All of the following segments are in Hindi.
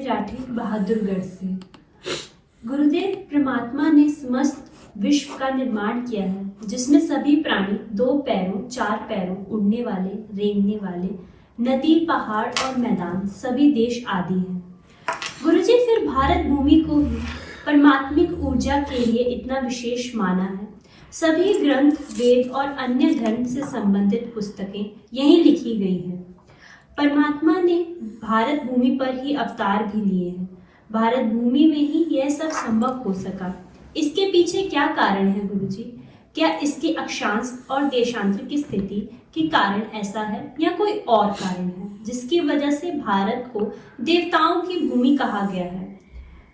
राठी बहादुरगढ़ से। गुरुदेव, परमात्मा ने समस्त विश्व का निर्माण किया है, जिसमें सभी प्राणी 2 पैरों 4 पैरों, उड़ने वाले, रेंगने वाले, नदी, पहाड़ और मैदान, सभी देश आदि हैं। गुरुजी, फिर भारत भूमि को ही परमात्मिक ऊर्जा के लिए इतना विशेष माना है। सभी ग्रंथ, वेद और अन्य धर्म से संबंधित पुस्तकें यहीं लिखी गई हैं। परमात्मा ने भारत भूमि पर ही अवतार भी लिए हैं। भारत भूमि में ही यह सब संभव हो सका। इसके पीछे क्या कारण है गुरुजी? क्या इसके अक्षांश और देशांतर की स्थिति के कारण ऐसा है, या कोई और कारण है जिसकी वजह से भारत को देवताओं की भूमि कहा गया है?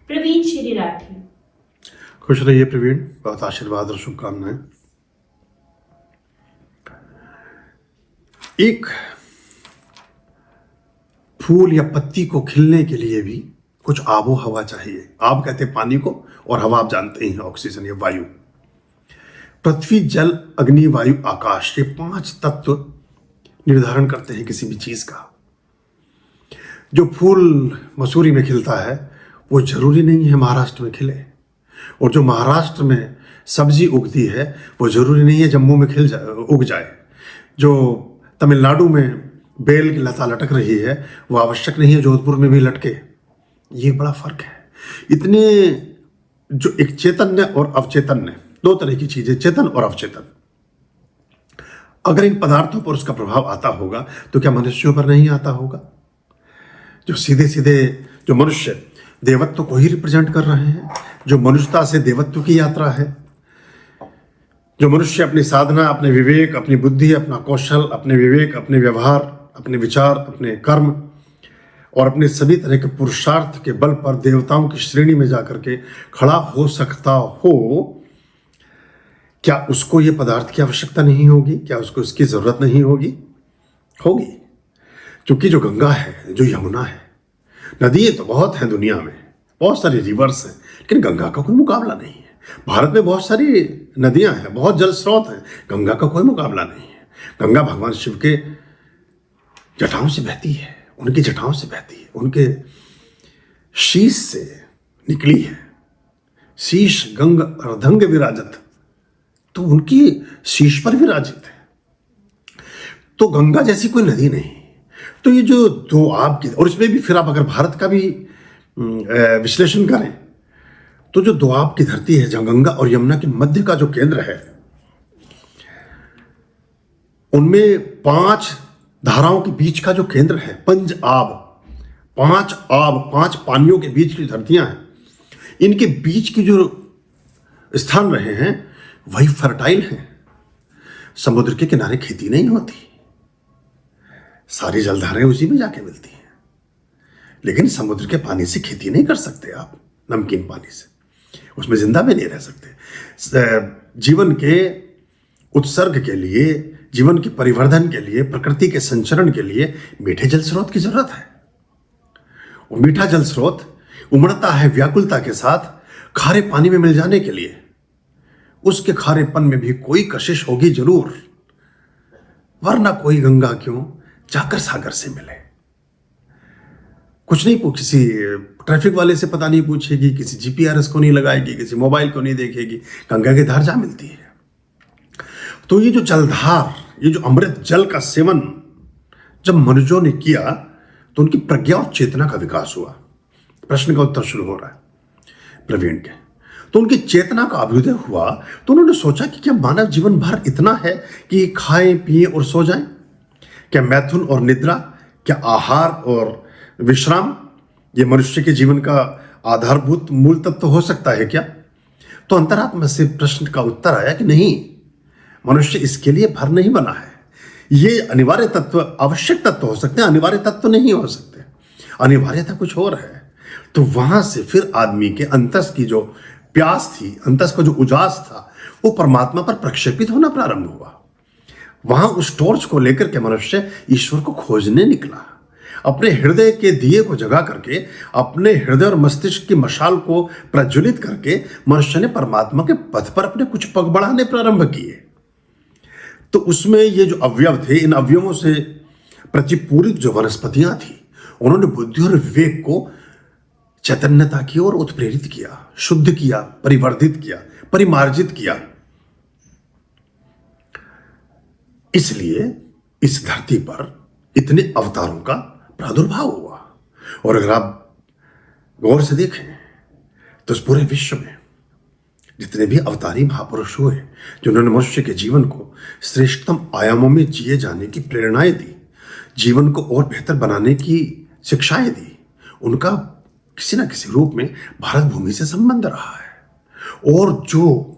प्रवीण श्री राठी। खुश रहिए प्रवीण, बहुत आशीर्वाद और शुभकामनाएं। एक फूल या पत्ती को खिलने के लिए भी कुछ आबो हवा चाहिए। आब कहते हैं पानी को, और हवा आप जानते ही हैं ऑक्सीजन या वायु। पृथ्वी, जल, अग्नि, वायु, आकाश, ये 5 तत्व निर्धारण करते हैं किसी भी चीज का। जो फूल मसूरी में खिलता है वो जरूरी नहीं है महाराष्ट्र में खिले, और जो महाराष्ट्र में सब्जी उगती है वो जरूरी नहीं है जम्मू में उग जाए। जो तमिलनाडु में बेल की लता लटक रही है वो आवश्यक नहीं है जोधपुर में भी लटके। ये बड़ा फर्क है। इतने जो एक चैतन्य और अवचेतन्य, 2 तरह की चीजें, चेतन और अवचेतन। अगर इन पदार्थों पर उसका प्रभाव आता होगा तो क्या मनुष्यों पर नहीं आता होगा? जो सीधे सीधे जो मनुष्य देवत्व को ही रिप्रेजेंट कर रहे हैं, जो मनुष्यता से देवत्व की यात्रा है, जो मनुष्य अपनी साधना, अपने विवेक, अपनी बुद्धि, अपना कौशल, अपने विवेक, अपने व्यवहार, अपने विचार, अपने कर्म और अपने सभी तरह के पुरुषार्थ के बल पर देवताओं की श्रेणी में जाकर के खड़ा हो सकता हो, क्या उसको ये पदार्थ की आवश्यकता नहीं होगी? क्या उसको इसकी जरूरत नहीं होगी? होगी। क्योंकि जो गंगा है, जो यमुना है, नदियाँ तो बहुत हैं दुनिया में, बहुत सारी रिवर्स हैं, लेकिन गंगा का कोई मुकाबला नहीं है। भारत में बहुत सारी नदियां हैं, बहुत जल स्रोत हैं, गंगा का कोई मुकाबला नहीं है। गंगा भगवान शिव के जटाओं से बहती है, उनकी जटाओं से बहती है, उनके शीश से निकली है। शीश गंग अर्धंग विराजत, तो उनकी शीश पर विराजित है। तो गंगा जैसी कोई नदी नहीं। तो ये जो 2 आपकी, और इसमें भी फिर आप अगर भारत का भी विश्लेषण करें तो जो दोआब की धरती है, जहां गंगा और यमुना के मध्य का जो केंद्र है, उनमें 5 धाराओं के बीच का जो केंद्र है, पंज आब, 5 पानियों के बीच की धरतियां हैं, इनके बीच की जो स्थान रहे हैं वही फर्टाइल हैं। समुद्र के किनारे खेती नहीं होती, सारी जलधाराएं उसी में जाके मिलती हैं। लेकिन समुद्र के पानी से खेती नहीं कर सकते आप, नमकीन पानी से, उसमें जिंदा भी नहीं रह सकते। जीवन के उत्सर्ग के लिए, जीवन के परिवर्धन के लिए, प्रकृति के संचरण के लिए मीठे जल स्रोत की जरूरत है। वो मीठा जल स्रोत उमड़ता है व्याकुलता के साथ खारे पानी में मिल जाने के लिए। उसके खारेपन में भी कोई कशिश होगी जरूर, वरना कोई गंगा क्यों जाकर सागर से मिले। कुछ नहीं किसी ट्रैफिक वाले से पता नहीं पूछेगी, किसी जीपीआरएस को नहीं लगाएगी, किसी मोबाइल को नहीं देखेगी, गंगा की धार जा मिलती है। तो ये जो जलधार, ये जो अमृत जल का सेवन जब मनुष्यों ने किया तो उनकी प्रज्ञा और चेतना का विकास हुआ। प्रश्न का उत्तर शुरू हो रहा है प्रवीण के। तो उनकी चेतना का अभ्युदय हुआ तो उन्होंने सोचा कि क्या मानव जीवन भर इतना है कि खाएं पिए और सो जाएं? क्या मैथुन और निद्रा, क्या आहार और विश्राम ये मनुष्य के जीवन का आधारभूत मूल तत्व हो सकता है क्या? तो अंतरात्मा से प्रश्न का उत्तर आया कि नहीं, मनुष्य इसके लिए भर नहीं बना है। ये अनिवार्य तत्व, आवश्यक तत्व हो सकते हैं, अनिवार्य तत्व नहीं हो सकते। अनिवार्यता कुछ और है। तो वहां से फिर आदमी के अंतस की जो प्यास थी, अंतस का जो उजास था, वो परमात्मा पर प्रक्षेपित होना प्रारंभ हुआ। वहां उस टॉर्च को लेकर के मनुष्य ईश्वर को खोजने निकला। अपने हृदय के दिए को जगा करके, अपने हृदय और मस्तिष्क की मशाल को प्रज्वलित करके मनुष्य ने परमात्मा के पथ पर अपने कुछ पग बढ़ाने प्रारंभ किए। तो उसमें ये जो अवयव थे, इन अवयवों से प्रतिपूरित जो वनस्पतियां थी, उन्होंने बुद्धि और विवेक को चैतन्यता की ओर उत्प्रेरित किया, शुद्ध किया, परिवर्धित किया, परिमार्जित किया। इसलिए इस धरती पर इतने अवतारों का प्रादुर्भाव हुआ। और अगर आप गौर से देखें तो इस पूरे विश्व में जितने भी अवतारी महापुरुष हुए जिन्होंने मनुष्य के जीवन को श्रेष्ठतम आयामों में जिए जाने की प्रेरणाएं दी, जीवन को और बेहतर बनाने की शिक्षाएं दी, उनका किसी न किसी रूप में भारत भूमि से संबंध रहा है। और जो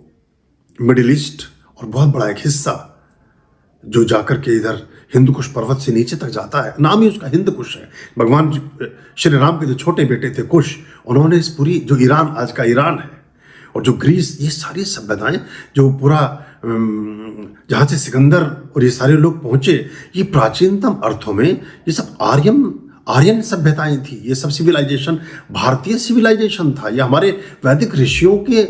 मिडिल ईस्ट और बहुत बड़ा एक हिस्सा जो जाकर के इधर हिंदू कुश पर्वत से नीचे तक जाता है, नाम ही उसका हिंद कुश है। भगवान श्री राम के जो छोटे बेटे थे कुश, उन्होंने इस पूरी जो ईरान आज का ईरान है और जो ग्रीस, ये सारी सभ्यताएं जो पूरा जहाँ से सिकंदर और ये सारे लोग पहुंचे, ये प्राचीनतम अर्थों में ये सब आर्यन सभ्यताएं थी। ये सब सिविलाइजेशन भारतीय सिविलाइजेशन था। ये हमारे वैदिक ऋषियों के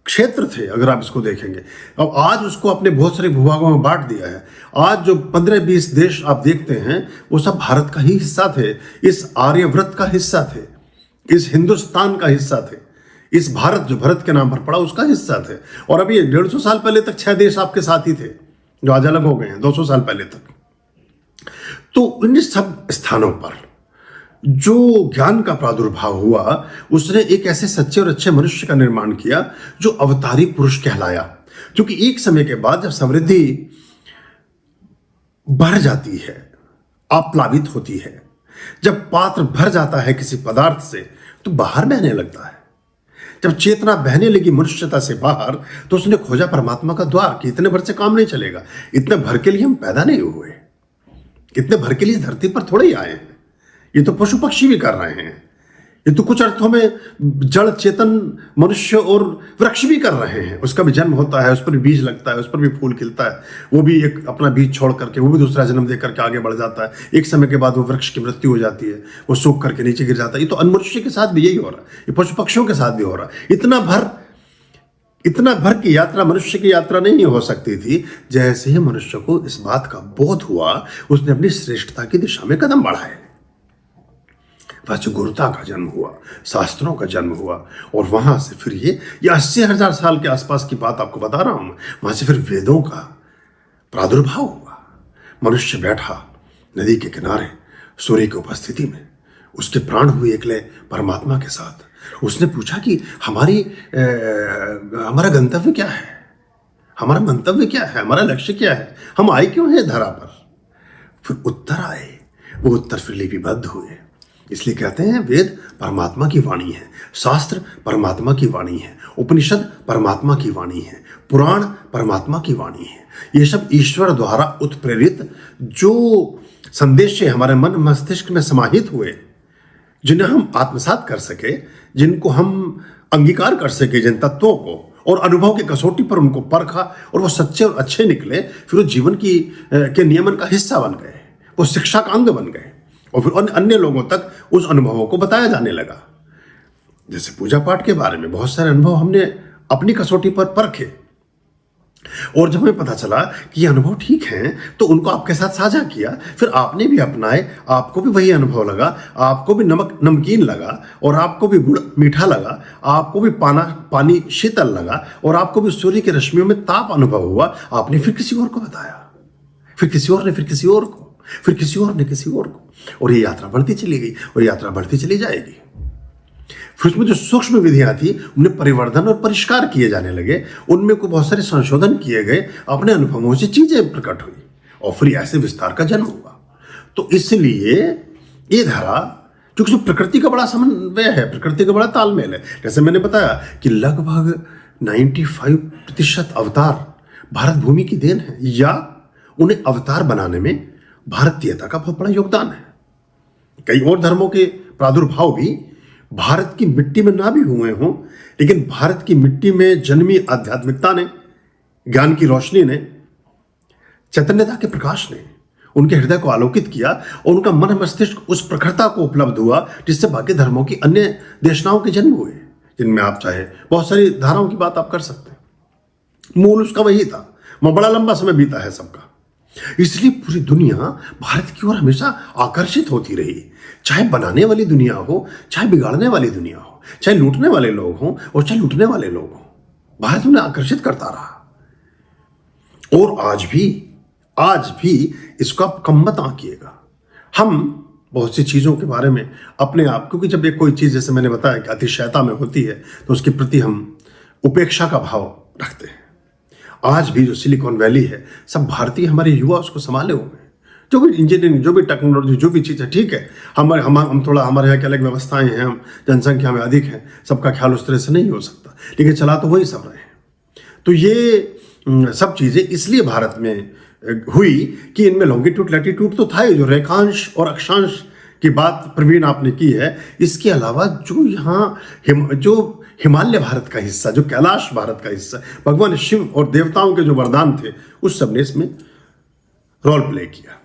क्षेत्र थे। अगर आप इसको देखेंगे, अब आज उसको अपने बहुत सारे भूभागों में बांट दिया है। आज जो 15-20 देश आप देखते हैं वो सब भारत का ही हिस्सा थे, इस आर्यव्रत का हिस्सा थे, इस हिंदुस्तान का हिस्सा थे, इस भारत जो भरत के नाम पर पड़ा उसका हिस्सा थे। और अभी 150 साल पहले तक 6 देश आपके साथ ही थे जो आज अलग हो गए हैं 200 साल पहले तक। तो इन सब स्थानों पर जो ज्ञान का प्रादुर्भाव हुआ, उसने एक ऐसे सच्चे और अच्छे मनुष्य का निर्माण किया जो अवतारी पुरुष कहलाया। क्योंकि एक समय के बाद जब समृद्धि बढ़ जाती है, आप्लावित होती है, जब पात्र भर जाता है किसी पदार्थ से, तो बाहर बहने लगता है। जब चेतना बहने लगी मनुष्यता से बाहर, तो उसने खोजा परमात्मा का द्वार कि इतने भर से काम नहीं चलेगा। इतने भर के लिए हम पैदा नहीं हुए, इतने भर के लिए धरती पर थोड़े ही आए हैं। ये तो पशु पक्षी भी कर रहे हैं, ये तो कुछ अर्थों में जड़ चेतन मनुष्य और वृक्ष भी कर रहे हैं। उसका भी जन्म होता है, उस पर भी बीज लगता है, उस पर भी फूल खिलता है, वो भी एक अपना बीज छोड़ करके वो भी दूसरा जन्म दे करके आगे बढ़ जाता है। एक समय के बाद वो वृक्ष की मृत्यु हो जाती है, वो सूख करके नीचे गिर जाता है। ये तो मनुष्य के साथ भी यही हो रहा है, ये पशु पक्षियों के साथ भी हो रहा है। इतना भर की यात्रा मनुष्य की यात्रा नहीं हो सकती थी। जैसे ही मनुष्य को इस बात का बोध हुआ, उसने अपनी श्रेष्ठता की दिशा में कदम बढ़ाए। गुरुता का जन्म हुआ, शास्त्रों का जन्म हुआ, और वहां से फिर ये 80,000 साल के आसपास की बात आपको बता रहा हूं मैं, वहां से फिर वेदों का प्रादुर्भाव हुआ। मनुष्य बैठा नदी के किनारे सूर्य की उपस्थिति में, उसके प्राण हुए एकले परमात्मा के साथ। उसने पूछा कि हमारा गंतव्य क्या है, हमारा मंतव्य क्या है, हमारा लक्ष्य क्या है, हम आए क्यों हैं धरा पर। फिर उत्तर आए, वो उत्तर फिर लिपिबद्ध हुए। इसलिए कहते हैं वेद परमात्मा की वाणी है, शास्त्र परमात्मा की वाणी है, उपनिषद परमात्मा की वाणी है, पुराण परमात्मा की वाणी है। ये सब ईश्वर द्वारा उत्प्रेरित जो संदेश हमारे मन मस्तिष्क में समाहित हुए, जिन्हें हम आत्मसात कर सके, जिनको हम अंगीकार कर सके, जिन तत्वों को, और अनुभव की कसौटी पर उनको परखा और वो सच्चे और अच्छे निकले, फिर वो जीवन के नियमन का हिस्सा बन गए, वो शिक्षा का अंग बन गए, और फिर अन्य लोगों तक उस अनुभवों को बताया जाने लगा। जैसे पूजा पाठ के बारे में बहुत सारे अनुभव हमने अपनी कसौटी पर परखे, और जब हमें पता चला कि ये अनुभव ठीक हैं, तो उनको आपके साथ साझा किया। फिर आपने भी अपनाए, आपको भी वही अनुभव लगा, आपको भी नमक नमकीन लगा, और आपको भी गुड़ मीठा लगा, आपको भी पानी शीतल लगा, और आपको भी सूर्य की रश्मियों में ताप अनुभव हुआ। आपने फिर किसी और को बताया, फिर किसी और ने फिर किसी और को, फिर किसी और ने किसी और को, और ये यात्रा बढ़ती चली गई, और यात्रा बढ़ती चली जाएगी। फिर उसमें जो सूक्ष्म विधियां थी, उनमें परिवर्धन और परिष्कार किए जाने लगे, उनमें को बहुत सारे संशोधन किए गए, अपने अनुभवों से चीजें प्रकट हुई, और फिर ऐसे विस्तार का जन्म हुआ। तो इसलिए ये धारा, क्योंकि प्रकृति का बड़ा समन्वय है, प्रकृति का बड़ा तालमेल है। जैसे मैंने बताया कि लगभग 95% अवतार भारत भूमि की देन है, या उन्हें अवतार बनाने में भारतीयता का बहुत बड़ा योगदान है। कई और धर्मों के प्रादुर्भाव भी भारत की मिट्टी में ना भी हुए हों, लेकिन भारत की मिट्टी में जन्मी आध्यात्मिकता ने, ज्ञान की रोशनी ने, चैतन्यता के प्रकाश ने उनके हृदय को आलोकित किया, और उनका मन मस्तिष्क उस प्रखरता को उपलब्ध हुआ जिससे बाकी धर्मों की अन्य देशनाओं के जन्म हुए, जिनमें आप चाहे बहुत सारी धाराओं की बात आप कर सकते हैं। मूल उसका वही था। बड़ा लंबा समय बीता है सबका, इसलिए पूरी दुनिया भारत की ओर हमेशा आकर्षित होती रही, चाहे बनाने वाली दुनिया हो, चाहे बिगाड़ने वाली दुनिया हो, चाहे लूटने वाले लोग हों और चाहे लूटने वाले लोग हों, भारत उन्हें आकर्षित करता रहा। और आज भी इसको आप कम मत आंकिएगा। हम बहुत सी चीज़ों के बारे में अपने आप, क्योंकि जब एक कोई चीज़ जैसे मैंने बताया कि अतिशयता में होती है तो उसके प्रति हम उपेक्षा का भाव रखते हैं। आज भी जो सिलिकॉन वैली है, सब भारतीय हमारे युवा उसको संभाले हुए हैं। जो भी इंजीनियरिंग, जो भी टेक्नोलॉजी, जो भी चीज़ है, ठीक है, हम थोड़ा, हमारे यहाँ की अलग व्यवस्थाएं हैं, हम जनसंख्या में अधिक हैं, सबका ख्याल उस तरह से नहीं हो सकता, लेकिन चला तो वही सब रहे हैं। तो ये सब चीज़ें इसलिए भारत में हुई कि इनमें लॉन्गिट्यूड लैटिट्यूड तो था ही, जो रेखांश और अक्षांश की बात प्रवीण आपने की है। इसके अलावा जो यहाँ जो हिमालय भारत का हिस्सा, जो कैलाश भारत का हिस्सा, भगवान शिव और देवताओं के जो वरदान थे, उस सब ने इसमें रोल प्ले किया।